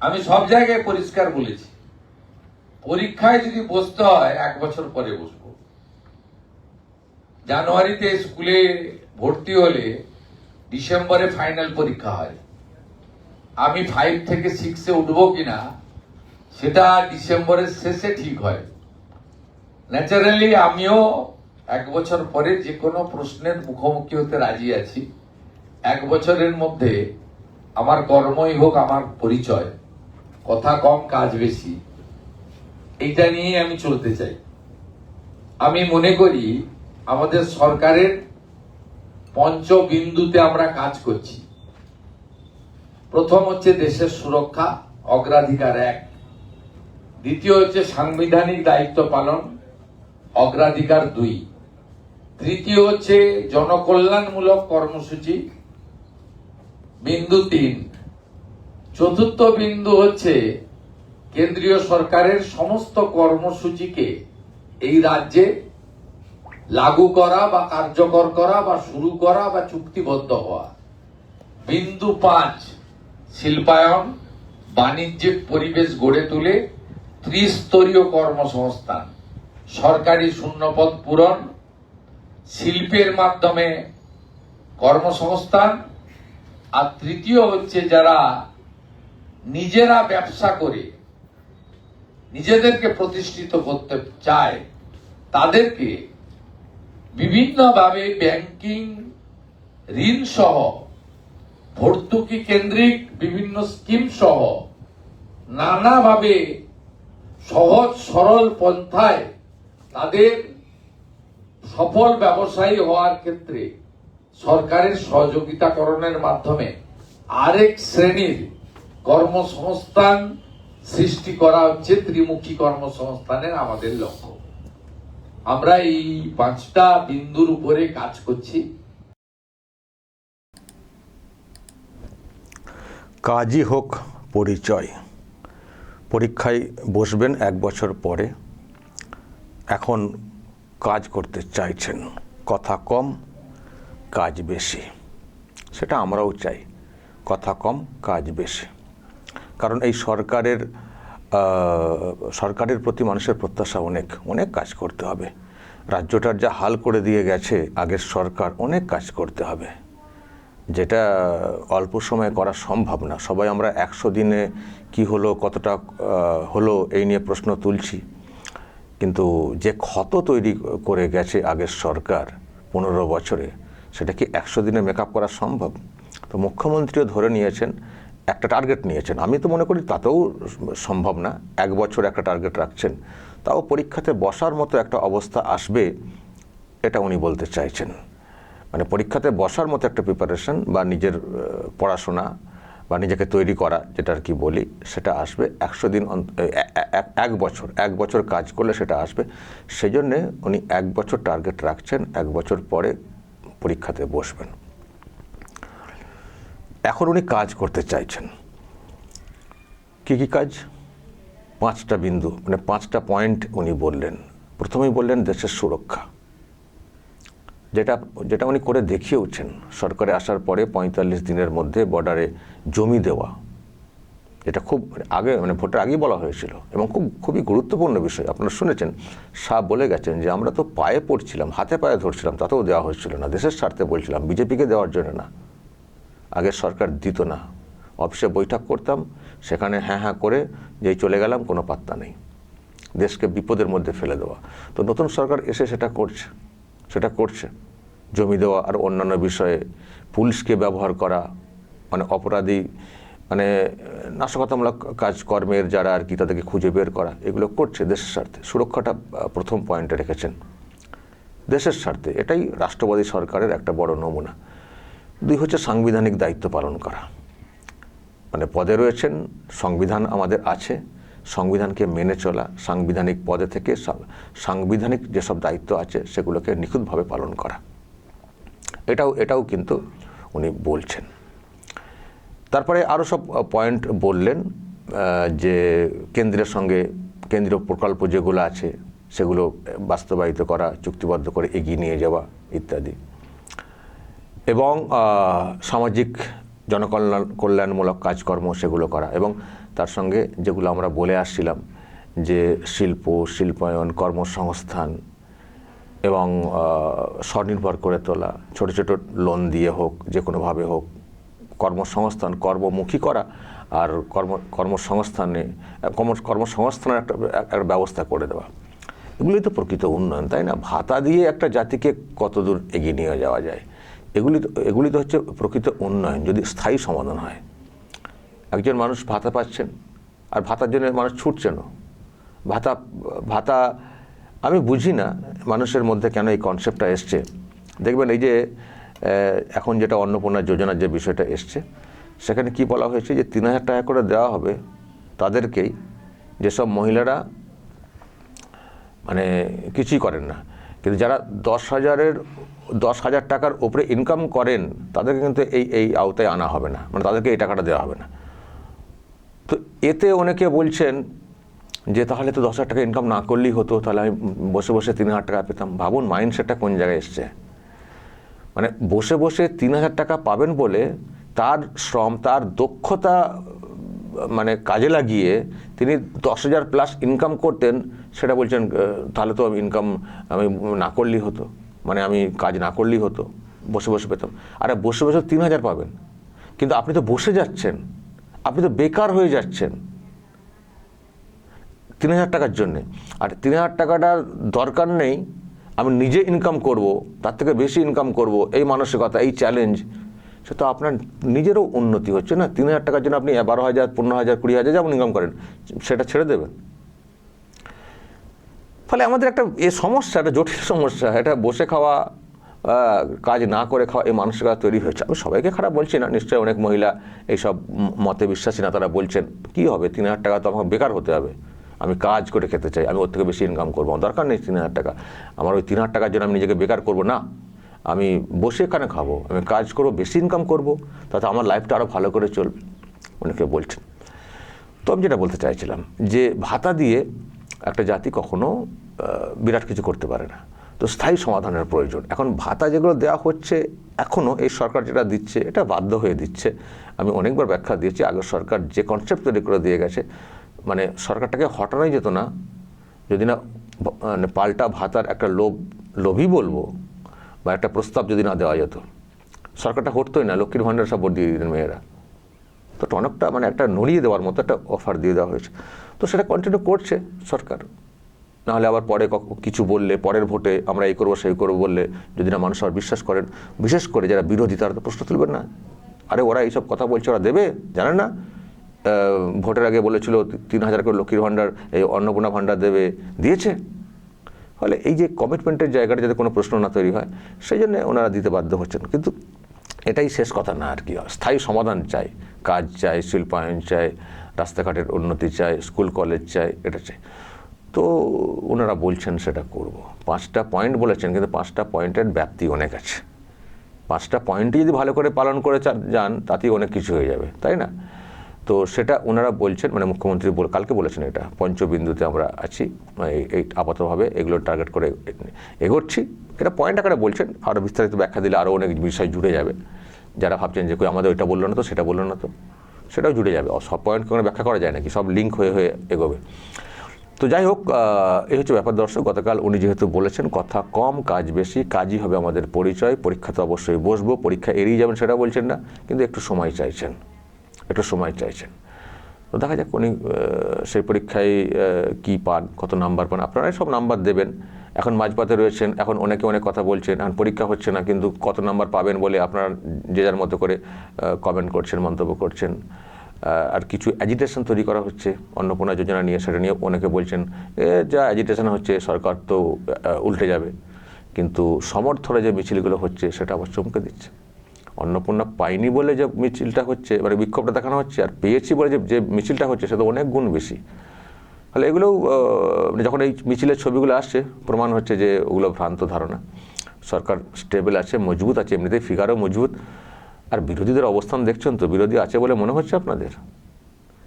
আমি সব জায়গায় পরিষ্কার বলেছি, পরীক্ষায় যদি বসতে হয় 1 বছর পরে বসবো। জানুয়ারিতে স্কুলে ভর্তি হলে ডিসেম্বরে ফাইনাল পরীক্ষা হয়। আমি 5 থেকে 6-এ উঠবো কিনা সেটা ডিসেম্বরের শেষে ঠিক হয়। ন্যাচারালি আমিও 1 বছর পরে যে কোনো প্রশ্নের মুখোমুখি হতে রাজি আছি। 1 বছরের মধ্যে আমার কর্মই হোক আমার পরিচয়, কথা কম কাজ বেশি, এইটা নিয়ে আমি চলতে চাই। আমি মনে করি আমাদের সরকারের পঞ্চবিন্দুতে আমরা কাজ করছি। প্রথম হচ্ছে দেশের সুরক্ষা, অগ্রাধিকার 1। দ্বিতীয় হচ্ছে সাংবিধানিক দায়িত্ব পালন, অগ্রাধিকার 2। তৃতীয় হচ্ছে জনকল্যাণমূলক কর্মসূচি, বিন্দু 3। চতুর্থ বিন্দু হচ্ছে কেন্দ্রীয় সরকারের সমস্ত কর্মসূচিকে এই রাজ্যে লাগু করা বা কার্যকর করা বা শুরু করা বা চুক্তিবদ্ধ হওয়া। বিন্দু 5 শিল্পায়ন, বাণিজ্যিক পরিবেশ গড়ে তুলে ত্রিস্তরীয় কর্মসংস্থান, সরকারি শূন্যপদ পূরণ, শিল্পের মাধ্যমে কর্মসংস্থান। আর তৃতীয় হচ্ছে যারা নিজেরা ব্যবসা করে নিজেদেরকে প্রতিষ্ঠিত করতে চায় তাদেরকে বিভিন্নভাবে ব্যাংকিং, ঋণ সহ, ভর্তুকি কেন্দ্রিক বিভিন্ন স্কিম সহ নানাভাবে সহজ সরল পন্থায় তাদের সফল ব্যবসায়ী হওয়ার ক্ষেত্রে সরকারের সহযোগিতাকরণের মাধ্যমে আরেক শ্রেণীর কর্মসংস্থান সৃষ্টি করা হচ্ছে ত্রিমুখী কর্মসংস্থানের আমাদের লক্ষ্য। আমরা এই 5টা বিন্দুর উপরে কাজ করছি। কাজই হোক পরিচয়। পরীক্ষায় বসবেন 1 বছর পরে, এখন কাজ করতে চাইছেন, কথা কম কাজ বেশি। সেটা আমরাও চাই, কথা কম কাজ বেশি। কারণ এই সরকারের প্রতি মানুষের প্রত্যাশা অনেক অনেক কাজ করতে হবে। রাজ্যটার যা হাল করে দিয়ে গেছে আগের সরকার, অনেক কাজ করতে হবে, যেটা অল্প সময়ে করা সম্ভব না। সবাই আমরা 100 দিনে কি হলো, কতটা হলো, এই নিয়ে প্রশ্ন তুলছি, কিন্তু যে ক্ষত তৈরি করে গেছে আগের সরকার 15 বছরে, সেটা কি 100 দিনে মেকআপ করা সম্ভব? তো মুখ্যমন্ত্রীও ধরে নিয়েছেন, একটা টার্গেট নিয়েছেন। আমি তো মনে করি তাতেও সম্ভব না, 1 বছর একটা টার্গেট রাখছেন, তাও পরীক্ষাতে বসার মতো একটা অবস্থা আসবে এটা উনি বলতে চাইছেন। মানে পরীক্ষাতে বসার মতো একটা প্রিপারেশন বা নিজের পড়াশোনা বা নিজেকে তৈরি করা, যেটা আর কি বলি, সেটা আসবে 100 দিন, 1 বছর কাজ করলে সেটা আসবে। সেই জন্যে উনি 1 বছর টার্গেট রাখছেন, 1 বছর পরে পরীক্ষাতে বসবেন। এখন উনি কাজ করতে চাইছেন। কি কি কাজ? 5টা বিন্দু, মানে 5টা পয়েন্ট উনি বললেন। প্রথমেই বললেন দেশের সুরক্ষা, যেটা উনি করে দেখিয়েওছেন। সরকারে আসার পরে 45 দিনের মধ্যে বর্ডারে জমি দেওয়া, এটা খুব আগে, মানে ভোটের আগেই বলা হয়েছিল এবং খুবই গুরুত্বপূর্ণ বিষয়। আপনারা শুনেছেন, শাহ বলে গেছেন যে আমরা তো পায়ে পড়ছিলাম, হাতে পায়ে ধরছিলাম, তাতেও দেওয়া হচ্ছিল না। দেশের স্বার্থে বলছিলাম, বিজেপিকে দেওয়ার জন্য না। আগের সরকার দিত না। অফিসে বৈঠক করতাম, সেখানে হ্যাঁ হ্যাঁ করে যেই চলে গেলাম, কোনো পাত্তা নেই, দেশকে বিপদের মধ্যে ফেলে দেওয়া। তো নতুন সরকার এসে সেটা করছে জমি দেওয়া আর অন্যান্য বিষয়ে পুলিশকে ব্যবহার করা, মানে অপরাধী, মানে নাশকতামূলক কাজকর্মের যারা আর কি, তাদেরকে খুঁজে বের করা, এগুলো করছে দেশের স্বার্থে। সুরক্ষাটা প্রথম পয়েন্টে রেখেছেন, দেশের স্বার্থে। এটাই রাষ্ট্রবাদী সরকারের একটা বড় নমুনা। 2 হচ্ছে সাংবিধানিক দায়িত্ব পালন করা। মানে পদে রয়েছেন, সংবিধান আমাদের আছে, সংবিধানকে মেনে চলা, সাংবিধানিক পদে থেকে সাংবিধানিক যেসব দায়িত্ব আছে সেগুলোকে নিখুঁতভাবে পালন করা, এটাও কিন্তু উনি বলছেন। তারপরে আরও সব পয়েন্ট বললেন, যে কেন্দ্রের সঙ্গে কেন্দ্রীয় প্রকল্প যেগুলো আছে সেগুলো বাস্তবায়িত করা, চুক্তিবদ্ধ করে এগিয়ে নিয়ে যাওয়া ইত্যাদি। এবং সামাজিক কল্যাণমূলক কাজকর্ম সেগুলো করা, এবং তার সঙ্গে যেগুলো আমরা বলে আসছিলাম যে শিল্পায়ন, কর্মসংস্থান এবং স্বনির্ভর করে তোলা, ছোট ছোট লোন দিয়ে হোক, যে কোনোভাবে হোক কর্মসংস্থান, কর্মমুখী করা, আর কর্মসংস্থানের একটা ব্যবস্থা করে দেওয়া। এগুলোই তো প্রকৃত উন্নয়ন, তাই না? ভাতা দিয়ে একটা জাতিকে কতদূর এগিয়ে নিয়ে যাওয়া যায়, এগুলি তো হচ্ছে প্রকৃত উন্নয়ন, যদি স্থায়ী সমাধান হয়। একজন মানুষ ভাতা পাচ্ছেন আর ভাতার জন্য মানুষ ছুটছেন। ভাতা আমি বুঝি না মানুষের মধ্যে কেন এই কনসেপ্টটা এসছে। দেখবেন এই যে এখন যেটা অন্নপূর্ণা যোজনার যে বিষয়টা এসছে, সেখানে কি বলা হয়েছে যে 3,000 টাকা করে দেওয়া হবে তাদেরকেই যেসব মহিলারা মানে কিছুই করেন না, কিন্তু যারা 10,000 টাকার উপরে ইনকাম করেন তাদেরকে কিন্তু এই আওতায় আনা হবে না, মানে তাদেরকে এই টাকাটা দেওয়া হবে না। তো এতে অনেকে বলছেন যে তাহলে তো 10,000 টাকা ইনকাম না করলেই হতো, তাহলে আমি বসে বসে 3,000 টাকা পেতাম। ভাবুন মাইন্ডসেটটা কোন জায়গায় এসছে। মানে বসে বসে 3,000 টাকা পাবেন বলে তার শ্রম, তার দক্ষতা মানে কাজে লাগিয়ে তিনি 10,000 প্লাস ইনকাম করতেন, সেটা বলছেন তাহলে তো আমি না করলেই হতো, মানে আমি কাজ না করলেই হতো, বসে বসে পেতাম। আরে বসে বসে 3,000 পাবেন, কিন্তু আপনি তো বসে যাচ্ছেন, আপনি তো বেকার হয়ে যাচ্ছেন 3,000 টাকার জন্যে। আর 3,000 টাকাটার দরকার নেই, আমি নিজে ইনকাম করব, তার থেকে বেশি ইনকাম করব, এই মানসিকতা, এই চ্যালেঞ্জ, সে তো আপনার নিজেরও উন্নতি হচ্ছে না। 3,000 টাকার জন্য আপনি 12,000, 15,000, 20,000 যেমন ইনকাম করেন সেটা ছেড়ে দেবেন। ফলে আমাদের একটা সমস্যা, একটা জটিল সমস্যা, এটা বসে খাওয়া, কাজ না করে খাওয়া, এই মানসিকতা তৈরি হয়েছে। আমি সবাইকে খারাপ বলছি না, নিশ্চয়ই অনেক মহিলা এইসব মতে বিশ্বাসী না, তারা বলছেন কী হবে 3,000 টাকা তো আমাকে বেকার হতে হবে, আমি কাজ করে খেতে চাই, আমি ওর থেকে বেশি ইনকাম করবো, দরকার নেই 3,000 টাকা, আমার ওই 3,000 টাকার জন্য আমি নিজেকে বেকার করবো না, আমি বসে এখানে খাবো, আমি কাজ করবো, বেশি ইনকাম করবো, তাতে আমার লাইফটা আরও ভালো করে চলবে, অনেকে বলছেন। তো আমি যেটা বলতে চাইছিলাম যে ভাতা দিয়ে একটা জাতি কখনো বিরাট কিছু করতে পারে না, তো স্থায়ী সমাধানের প্রয়োজন। এখন ভাতা যেগুলো দেওয়া হচ্ছে এখনও এই সরকার যেটা দিচ্ছে এটা বাধ্য হয়ে দিচ্ছে। আমি অনেকবার ব্যাখ্যা দিয়েছি, আগের সরকার যে কনসেপ্ট তৈরি করে দিয়ে গেছে, মানে সরকারটাকে হটানোই যেত না যদি না মানে পাল্টা ভাতার একটা লোভই বলবো বা একটা প্রস্তাব যদি না দেওয়া যেত, সরকারটা হটতোই না। লক্ষ্মীর ভাণ্ডার সব ভোট দিয়ে দিতেন মেয়েরা, তো অনেকটা মানে একটা নড়িয়ে দেওয়ার মতো একটা অফার দিয়ে দেওয়া হয়েছে। তো সেটা কন্টিনিউ করছে সরকার, নাহলে আবার পরে কিছু বললে, পরের ভোটে আমরা এই করবো সেই করবো বললে যদি না মানুষ আবার বিশ্বাস করেন, বিশেষ করে যারা বিরোধী তারা তো প্রশ্ন তুলবেন না, আরে ওরা এইসব কথা বলছে, ওরা দেবে, জানেন না ভোটের আগে বলেছিল 3,000 করে লক্ষ্মীর ভাণ্ডার, এই অন্নপূর্ণা ভাণ্ডার দেবে, দিয়েছে। ফলে এই যে কমিটমেন্টের জায়গাটা যাতে কোনো প্রশ্ন না তৈরি হয় সেই জন্য ওনারা দিতে বাধ্য হচ্ছেন। কিন্তু এটাই শেষ কথা না আর কি, স্থায়ী সমাধান চাই, কাজ চাই, শিল্পায়ন চাই, রাস্তাঘাটের উন্নতি চাই, স্কুল কলেজ চাই, এটা চাই। তো ওনারা বলছেন সেটা করব। 5টা পয়েন্ট বলেছেন, কিন্তু 5টা পয়েন্টের ব্যাপ্তি অনেক আছে। 5টা পয়েন্টই যদি ভালো করে পালন করে যান তাতেই অনেক কিছু হয়ে যাবে, তাই না? তো সেটা ওনারা বলছেন, মানে মুখ্যমন্ত্রী কালকে বলেছেন এটা পঞ্চবিন্দুতে আমরা আছি, এই আপাতভাবে এগুলো টার্গেট করে এগোচ্ছি, এটা পয়েন্ট আকারে বলছেন। আরও বিস্তারিত ব্যাখ্যা দিলে আরও অনেক বিষয় জুড়ে যাবে। যারা ভাবছেন যে কই আমাদের ওইটা বললো না তো, সেটা বললো না তো, সেটাও জুড়ে যাবে। সব পয়েন্ট কোনো ব্যাখ্যা করা যায় নাকি, সব লিঙ্ক হয়ে হয়ে এগোবে। তো যাই হোক, এই হচ্ছে ব্যাপার দর্শক। গতকাল উনি যেহেতু বলেছেন কথা কম কাজ বেশি, কাজই হবে আমাদের পরিচয়, পরীক্ষাতে অবশ্যই বসবো, পরীক্ষা এড়িয়ে যাবেন সেটা বলছেন না, কিন্তু একটু সময় চাইছেন, তো দেখা যাক উনি সেই পরীক্ষায় কী পান, কত নাম্বার পান। আপনারাই সব নাম্বার দেবেন, এখন মাঝপথে রয়েছেন, এখন অনেকে অনেক কথা বলছেন, এখন পরীক্ষা হচ্ছে না কিন্তু কত নাম্বার পাবেন বলে আপনারা যে যার মতো করে কমেন্ট করছেন, মন্তব্য করছেন। আর কিছু অ্যাজিটেশন তৈরি করা হচ্ছে অন্নপূর্ণা যোজনা নিয়ে, সেটা নিয়ে অনেকে বলছেন যা অ্যাজিটেশন হচ্ছে সরকার তো উল্টে যাবে, কিন্তু সমর্থনে যে মিছিলগুলো হচ্ছে সেটা আবার চমকে দিচ্ছে। অন্নপূর্ণা পাইনি বলে যে মিছিলটা হচ্ছে, মানে বিক্ষোভটা দেখানো হচ্ছে, আর পেয়েছি বলে যে মিছিলটা হচ্ছে সেটা অনেক গুণ বেশি। তাহলে এগুলোও যখন এই মিছিলের ছবিগুলো আসছে প্রমাণ হচ্ছে যে ওগুলো ভ্রান্ত ধারণা। সরকার স্টেবল আছে, মজবুত আছে, এমনিতেই ফিগারও মজবুত। আর বিরোধীদের অবস্থান দেখছেন তো, বিরোধী আছে বলে মনে হচ্ছে আপনাদের,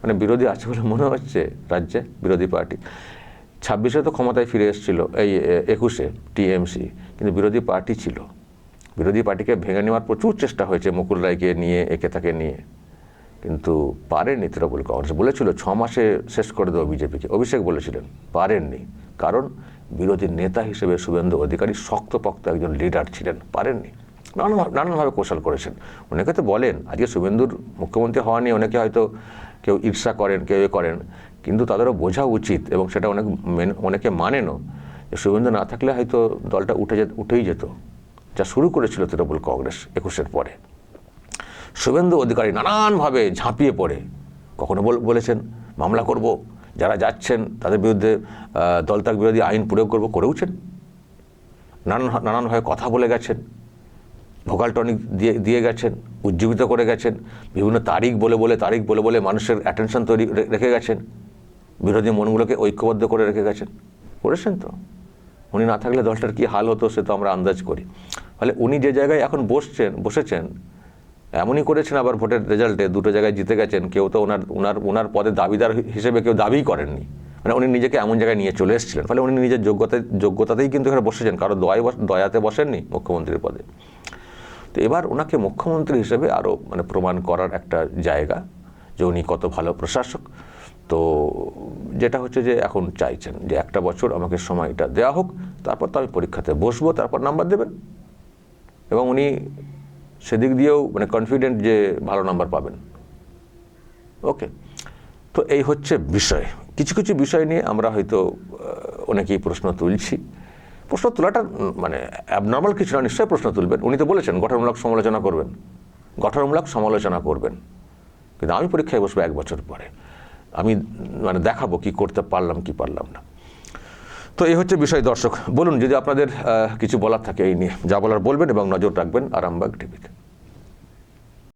মানে বিরোধী আছে বলে মনে হচ্ছে রাজ্যে বিরোধী পার্টি। 26-এ তো ক্ষমতায় ফিরে এসেছিল, এই 21-এ টিএমসি, কিন্তু বিরোধী পার্টি ছিল, বিরোধী পার্টিকে ভেঙে নেওয়ার প্রচুর চেষ্টা হয়েছে, মুকুল রায়কে নিয়ে, একে তাকে নিয়ে, কিন্তু পারেননি তৃণমূল কংগ্রেস। বলেছিল 6 মাসে শেষ করে দেবো বিজেপিকে, অভিষেক বলেছিলেন, পারেননি। কারণ বিরোধী নেতা হিসেবে শুভেন্দু অধিকারী শক্তপোক্ত একজন লিডার ছিলেন, পারেননি। নানানভাবে কৌশল করেছেন। অনেকে তো বলেন আজকে শুভেন্দুর মুখ্যমন্ত্রী হওয়া নিয়ে অনেকে হয়তো কেউ ঈর্ষা করেন, কেউ করেন, কিন্তু তাদেরও বোঝা উচিত, এবং সেটা অনেকে মানেনও, যে শুভেন্দু না থাকলে হয়তো দলটা উঠেই যেত, যা শুরু করেছিল তৃণমূল কংগ্রেস 21-এর পরে। শুভেন্দু অধিকারী নানানভাবে ঝাঁপিয়ে পড়ে কখনো বলেছেন মামলা করব, যারা যাচ্ছেন তাদের বিরুদ্ধে দলত্যাগ বিরোধী আইন প্রয়োগ করব, করেওছেন। নানানভাবে কথা বলে গেছেন, ভোকাল টনিক দিয়ে গেছেন, উজ্জীবিত করে গেছেন, বিভিন্ন তারিখ বলে বলে মানুষের অ্যাটেনশন রেখে গেছেন, বিরোধী মনগুলোকে ঐক্যবদ্ধ করে রেখে গেছেন, করেছেন তো। উনি না থাকলে দলটার কী হাল হতো সে তো আমরা আন্দাজ করি। ফলে উনি যে জায়গায় এখন বসেছেন এমনই করেছেন, আবার ভোটের রেজাল্টে 2টো জায়গায় জিতে গেছেন। কেউ তো ওনার পদে দাবিদার হিসেবে কেউ দাবিই করেননি, মানে উনি নিজেকে এমন জায়গায় নিয়ে চলে এসেছিলেন। ফলে উনি নিজের যোগ্যতাতেই কিন্তু এখানে বসেছেন, কারো দয়াতে বসেননি মুখ্যমন্ত্রীর পদে। তো এবার ওনাকে মুখ্যমন্ত্রী হিসেবে আরও মানে প্রমাণ করার একটা জায়গা যে উনি কত ভালো প্রশাসক। তো যেটা হচ্ছে যে এখন চাইছেন যে 1টা বছর আমাকে সময়টা দেওয়া হোক, তারপর তো আমি পরীক্ষাতে বসবো, তারপর নাম্বার দেবেন। এবং উনি সেদিক দিয়েও মানে কনফিডেন্ট যে ভালো নাম্বার পাবেন। ওকে, তো এই হচ্ছে বিষয়। কিছু কিছু বিষয় নিয়ে আমরা হয়তো অনেকেই প্রশ্ন তুলছি। প্রশ্ন তোলাটা মানে অ্যাবনর্মাল কিছু না, নিশ্চয়ই প্রশ্ন তুলবেন। উনি তো বলেছেন গঠনমূলক সমালোচনা করবেন, কিন্তু আমি পরীক্ষায় বসবো 1 বছর পরে, আমি মানে দেখাবো কি করতে পারলাম কি পারলাম না। তো এই হচ্ছে বিষয়। দর্শক বলুন যদি আপনাদের কিছু বলার থাকে এই নিয়ে, যা বলার বলবেন এবং নজর রাখবেন আরামবাগ টিভিতে।